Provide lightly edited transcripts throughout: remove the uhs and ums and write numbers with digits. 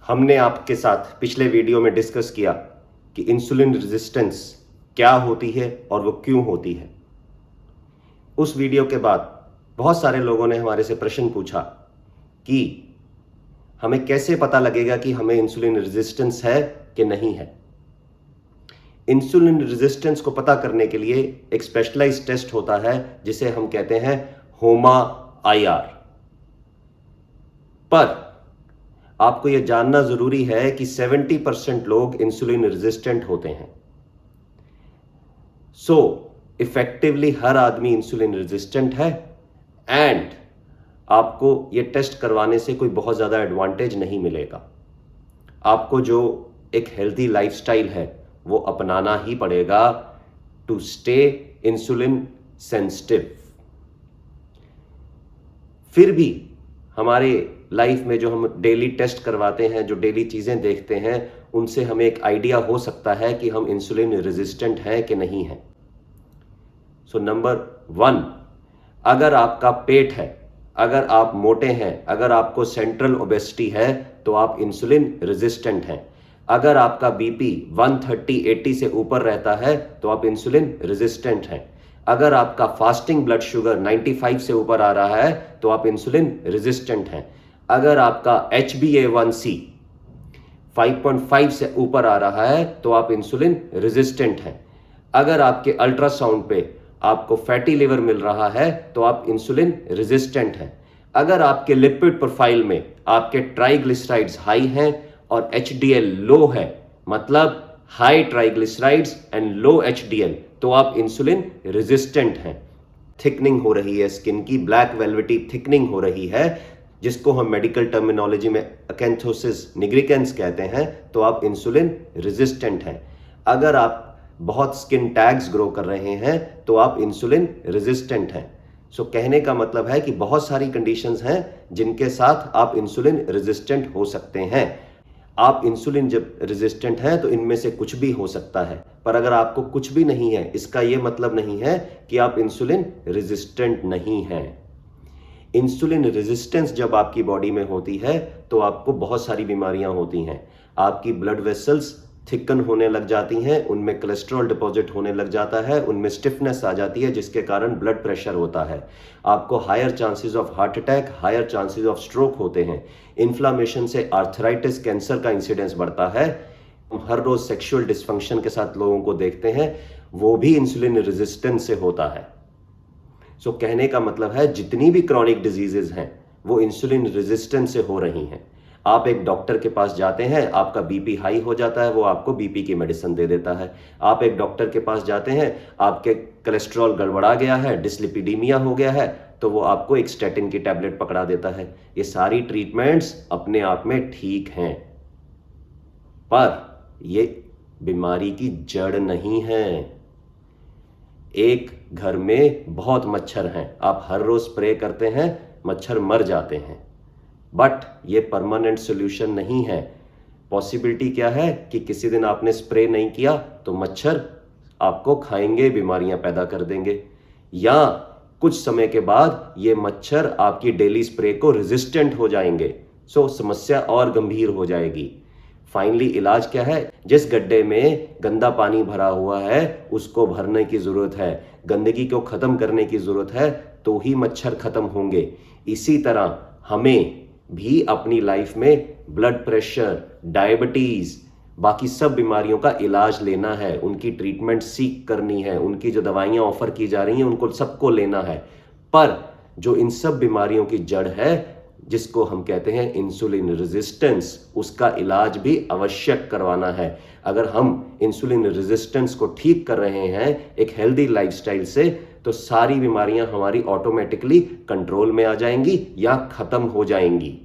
हमने आपके साथ पिछले वीडियो में डिस्कस किया कि इंसुलिन रेजिस्टेंस क्या होती है और वो क्यों होती है। उस वीडियो के बाद बहुत सारे लोगों ने हमारे से प्रश्न पूछा कि हमें कैसे पता लगेगा कि हमें इंसुलिन रेजिस्टेंस है कि नहीं है। इंसुलिन रेजिस्टेंस को पता करने के लिए एक स्पेशलाइज्ड टेस्ट होता है जिसे हम कहते हैं HOMA-IR। पर आपको यह जानना जरूरी है कि 70% लोग इंसुलिन रेजिस्टेंट होते हैं। इफेक्टिवली हर आदमी इंसुलिन रेजिस्टेंट है एंड आपको यह टेस्ट करवाने से कोई बहुत ज्यादा एडवांटेज नहीं मिलेगा। आपको जो एक हेल्दी लाइफस्टाइल है वो अपनाना ही पड़ेगा टू स्टे इंसुलिन सेंसिटिव। फिर भी हमारे लाइफ में जो हम डेली टेस्ट करवाते हैं, जो डेली चीजें देखते हैं, उनसे हमें एक आइडिया हो सकता है कि हम इंसुलिन रेजिस्टेंट हैं कि नहीं हैं। नंबर 1, अगर आपका पेट है, अगर आप मोटे हैं, अगर आपको सेंट्रल ओबेसिटी है तो आप इंसुलिन रेजिस्टेंट हैं। अगर आपका बीपी 130/80 से ऊपर रहता है तो आप इंसुलिन रेजिस्टेंट हैं। अगर आपका फास्टिंग ब्लड शुगर 95 से ऊपर आ रहा है तो आप इंसुलिन रेजिस्टेंट हैं। अगर आपका HbA1c 5.5 से ऊपर आ रहा है तो आप इंसुलिन रेजिस्टेंट हैं। अगर आपके अल्ट्रासाउंड पे आपको फैटी लिवर मिल रहा है तो आप इंसुलिन रेजिस्टेंट हैं। अगर आपके लिपिड प्रोफाइल में आपके ट्राइग्लिसराइड्स हाई हैं और HDL लो है, मतलब high triglycerides and low HDL, तो आप इंसुलिन रेजिस्टेंट हैं। थिकनिंग हो रही है स्किन की, ब्लैक वेलवेटी थिकनिंग हो रही है, जिसको हम मेडिकल टर्मिनोलॉजी में अकेंथोसिस निग्रिकेंस कहते हैं, तो आप इंसुलिन रेजिस्टेंट हैं। अगर आप बहुत स्किन टैग्स ग्रो कर रहे हैं तो आप इंसुलिन रेजिस्टेंट हैं। कहने का मतलब है कि बहुत सारी कंडीशंस हैं जिनके साथ आप इंसुलिन रेजिस्टेंट हो सकते हैं। आप इंसुलिन जब रेजिस्टेंट हैं तो इनमें से कुछ भी हो सकता है, पर अगर आपको कुछ भी नहीं है, इसका यह मतलब नहीं है कि आप इंसुलिन रेजिस्टेंट नहीं हैं। इंसुलिन रेजिस्टेंस जब आपकी बॉडी में होती है तो आपको बहुत सारी बीमारियां होती हैं। आपकी ब्लड वेसल्स थिकन होने लग जाती हैं, उनमें कोलेस्ट्रॉल डिपॉजिट होने लग जाता है, उनमें स्टिफनेस आ जाती है, जिसके कारण ब्लड प्रेशर होता है। आपको higher chances of heart attack, higher chances of stroke होते हैं। इन्फ्लामेशन से आर्थराइटिस, कैंसर का इंसिडेंस बढ़ता है। हम हर रोज सेक्सुअल डिस्फंक्शन के साथ लोगों को देखते हैं, वो भी इंसुलिन रेजिस्टेंस से होता है। कहने का मतलब है जितनी भी क्रॉनिक डिजीजेज हैं वो इंसुलिन रेजिस्टेंस से हो रही हैं। आप एक डॉक्टर के पास जाते हैं, आपका बीपी हाई हो जाता है, वो आपको बीपी की मेडिसिन दे देता है। आप एक डॉक्टर के पास जाते हैं, आपके कोलेस्ट्रॉल गड़बड़ा गया है, डिसलिपिडीमिया हो गया है, तो वो आपको एक स्टैटिन की टैबलेट पकड़ा देता है। ये सारी ट्रीटमेंट्स अपने आप में ठीक हैं, पर ये बीमारी की जड़ नहीं है। एक घर में बहुत मच्छर हैं, आप हर रोज स्प्रे करते हैं, मच्छर मर जाते हैं, बट ये परमानेंट सॉल्यूशन नहीं है। पॉसिबिलिटी क्या है कि किसी दिन आपने स्प्रे नहीं किया तो मच्छर आपको खाएंगे, बीमारियां पैदा कर देंगे, या कुछ समय के बाद ये मच्छर आपकी डेली स्प्रे को रेजिस्टेंट हो जाएंगे। समस्या और गंभीर हो जाएगी। फाइनली इलाज क्या है? जिस गड्ढे में गंदा पानी भरा हुआ है उसको भरने की जरूरत है, गंदगी को खत्म करने की जरूरत है, तो ही मच्छर खत्म होंगे। इसी तरह हमें भी अपनी लाइफ में ब्लड प्रेशर, डायबिटीज, बाकी सब बीमारियों का इलाज लेना है, उनकी ट्रीटमेंट सीख करनी है, उनकी जो दवाइयां ऑफर की जा रही हैं उनको सबको लेना है। पर जो इन सब बीमारियों की जड़ है, जिसको हम कहते हैं इंसुलिन रेजिस्टेंस, उसका इलाज भी आवश्यक करवाना है। अगर हम इंसुलिन रेजिस्टेंस को ठीक कर रहे हैं एक हेल्दी लाइफस्टाइल से, तो सारी बीमारियां हमारी ऑटोमेटिकली कंट्रोल में आ जाएंगी या खत्म हो जाएंगी।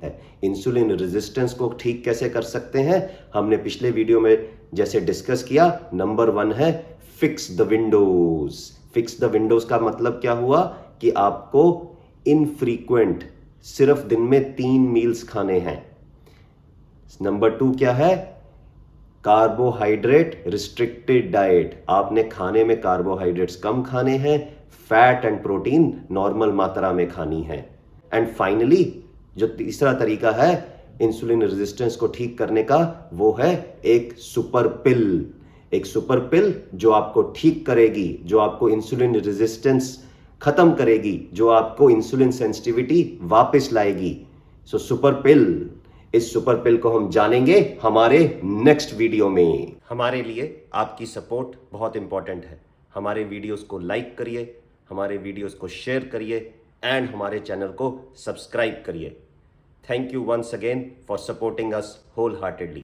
इंसुलिन रेजिस्टेंस को ठीक कैसे कर सकते हैं, हमने पिछले वीडियो में जैसे डिस्कस किया। नंबर 1 है fix the Windows. Fix the Windows का मतलब क्या हुआ कि आपको इनफ्रीक्वेंट, सिर्फ दिन में 3 मील्स खाने हैं। नंबर 2 क्या है? Carbohydrate restricted diet. आपने खाने में कार्बोहाइड्रेट्स कम खाने हैं, फैट एंड प्रोटीन नॉर्मल मात्रा में खानी है। एंड फाइनली जो तीसरा तरीका है इंसुलिन रेजिस्टेंस को ठीक करने का, वो है एक सुपर पिल। एक सुपर पिल जो आपको ठीक करेगी, जो आपको इंसुलिन रेजिस्टेंस खत्म करेगी, जो आपको इंसुलिन सेंसिटिविटी वापस लाएगी। सो सुपर पिल, इस सुपर पिल को हम जानेंगे हमारे नेक्स्ट वीडियो में। हमारे लिए आपकी सपोर्ट बहुत इंपॉर्टेंट है। हमारे वीडियोस को लाइक करिए, हमारे वीडियोस को शेयर करिए एंड हमारे चैनल को सब्सक्राइब करिए। Thank you once again for supporting us whole heartedly.